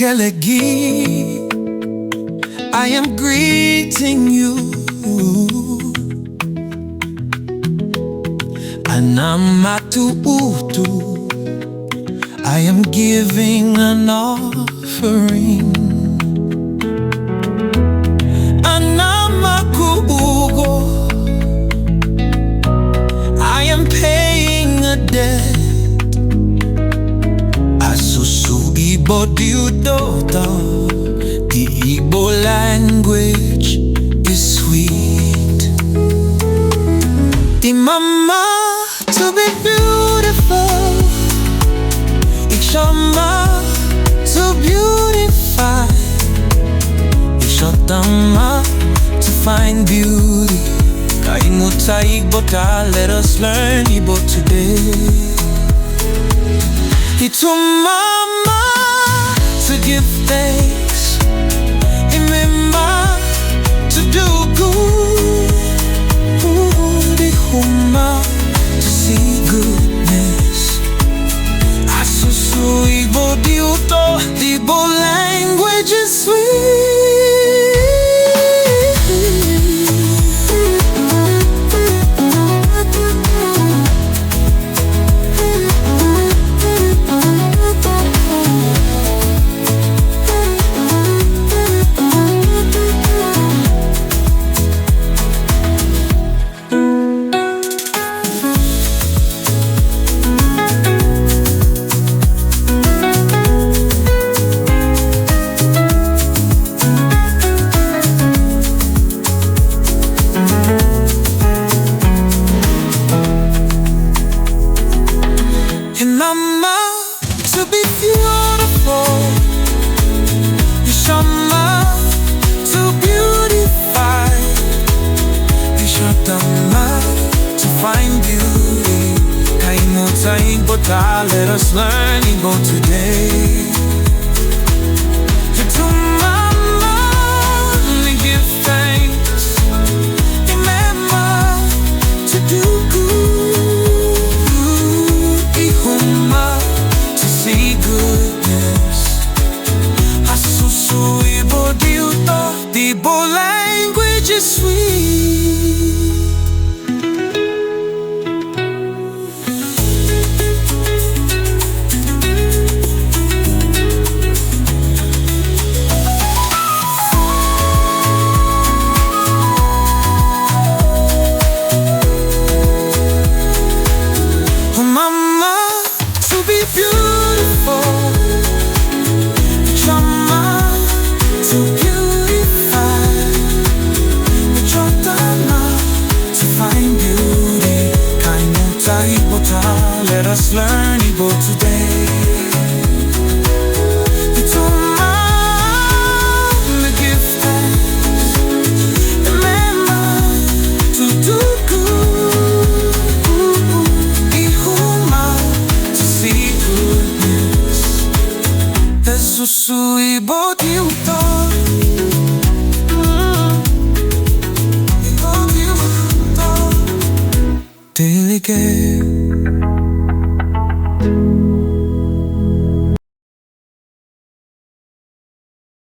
Anamekelegi, I am greeting you. Anamatu utu, I am giving an offering. Anamaku ugo, I am paying a debt. Asusu Igbo diudota, the Igbo language is sweet. Ịma Mma, to be beautiful. Ịchọ Mma, to beautify. Ịchọta Mma, to find beauty. Ịmụta Igbo, let us learn Igbo today. Ịchọ Mma, to give thanks. Ịma Mma, to do good. Ịma, to see goodness. Asusu Igbo dị ụtọ, the Igbo language is sweet. Ịma Mma, to be beautiful. Ịchọ Mma, to beautify. Ịchọta Mma, to find beauty. Ịmụta Igbo, let us learn Igbo today. Ịchọ Mma, we give thanks. Ịma Mma, to do good. Ịma, to see goodness. Asusu Igbo dị ụtọ, the Igbo language is sweet. Ịma Mma, to be beautiful. Ịchọ Mma, to beautify. Ịchọta Mma, to find beauty. Ịmụta Igbo, let us learn Igbo today. Ịchọ Mma, we give thanks. Ịma Mma, to do good. Ịma, to see goodness. Asusu Igbo dị ụtọ. Igbo dị ụtọ. Delicate.